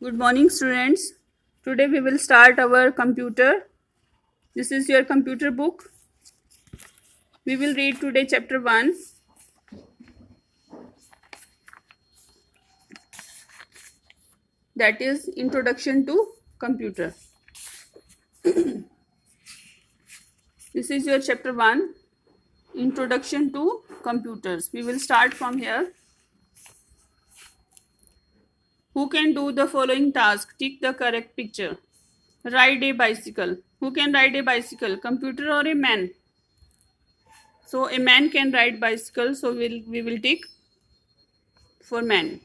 Good morning, students. Today we will start our computer. This is your computer book. We will read today chapter 1. That is Introduction to Computer. This is your chapter 1. Introduction to Computers. We will start from here. Who can do the following task? Tick the correct picture. Ride a bicycle. Who can ride a bicycle? Computer or a man? So a man can ride bicycle. So we will tick for man.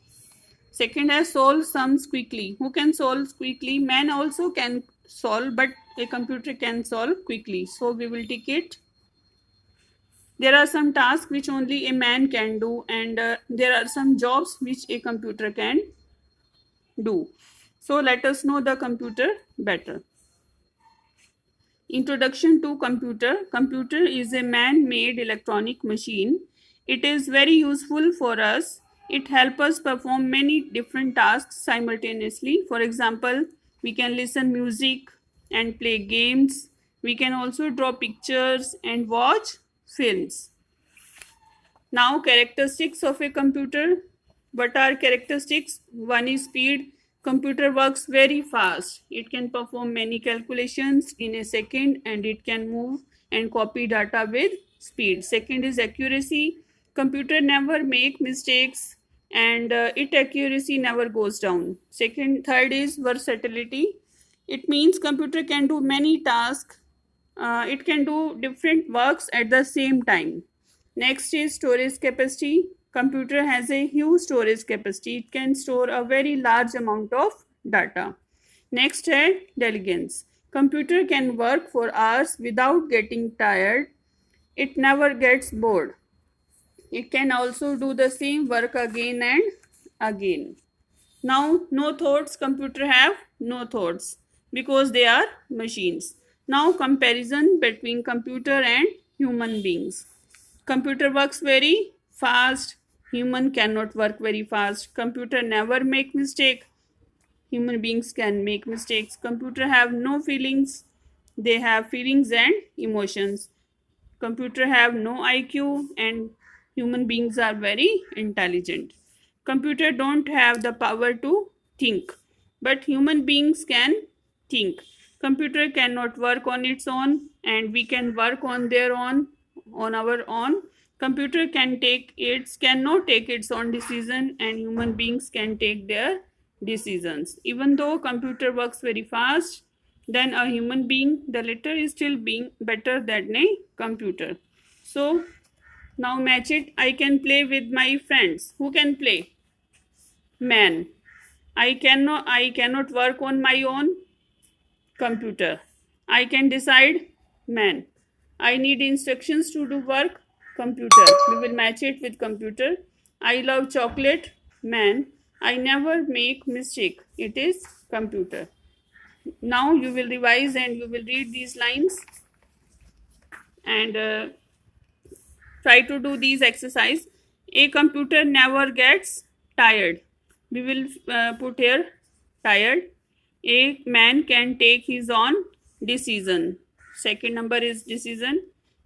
Second is solve sums quickly. Who can solve quickly? Man also can solve, but a computer can solve quickly. So we will tick it. There are some tasks which only a man can do, and there are some jobs which a computer can do. So let us know the computer better. Introduction to computer. Computer is a man-made electronic machine. It is very useful for us. It helps us perform many different tasks simultaneously. For example, we can listen music and play games. We can also draw pictures and watch films. Now, characteristics of a computer. What are characteristics? One is speed. Computer works very fast. It can perform many calculations in a second, and it can move and copy data with speed. Second is accuracy. Computer never make mistakes, and its accuracy never goes down. Third is versatility. It means computer can do many tasks. It can do different works at the same time. Next is storage capacity. Computer has a huge storage capacity. It can store a very large amount of data. Next is diligence. Computer can work for hours without getting tired. It never gets bored. It can also do the same work again and again. Now, no thoughts. Computer have no thoughts because they are machines. Now, comparison between computer and human beings. Computer works very fast. Human cannot work very fast. Computer never make mistake. Human beings can make mistakes. Computer have no feelings. They have feelings and emotions. Computer have no IQ, and human beings are very intelligent. Computer don't have the power to think, but human beings can think. Computer cannot work on its own, and we can work on our own. Computer cannot take its own decision, and human beings can take their decisions. Even though computer works very fast than a human being, the latter is still being better than a computer. So now match it. I can play with my friends. Who can play? Man. I cannot work on my own. Computer. I can decide. Man. I need instructions to do work. Computer. We will match it with computer. I love chocolate. Man. I never make mistake. It is computer. Now you will revise and you will read these lines and try to do these exercise. A computer never gets tired. We will put here tired. A man can take his own decision. Second number is decision.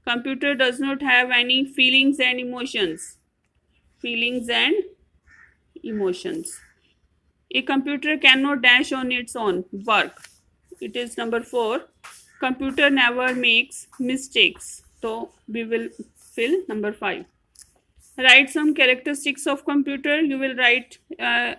Computer does not have any feelings and emotions. Feelings and emotions. A computer cannot dash on its own. Work. It is number 4. Computer never makes mistakes. So we will fill number 5. Write some characteristics of computer. You will write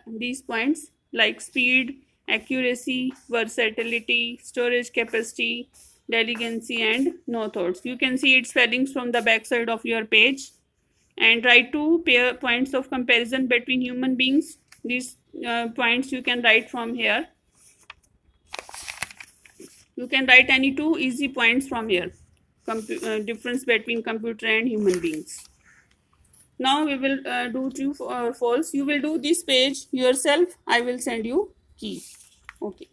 these points like speed, accuracy, versatility, storage capacity, diligence, and no thoughts. You can see its spellings from the back side of your page. And write 2 points of comparison between human beings. These points you can write from here. You can write any 2 easy points from here. Difference between computer and human beings. Now we will do true or false. You will do this page yourself. I will send you key. Okay.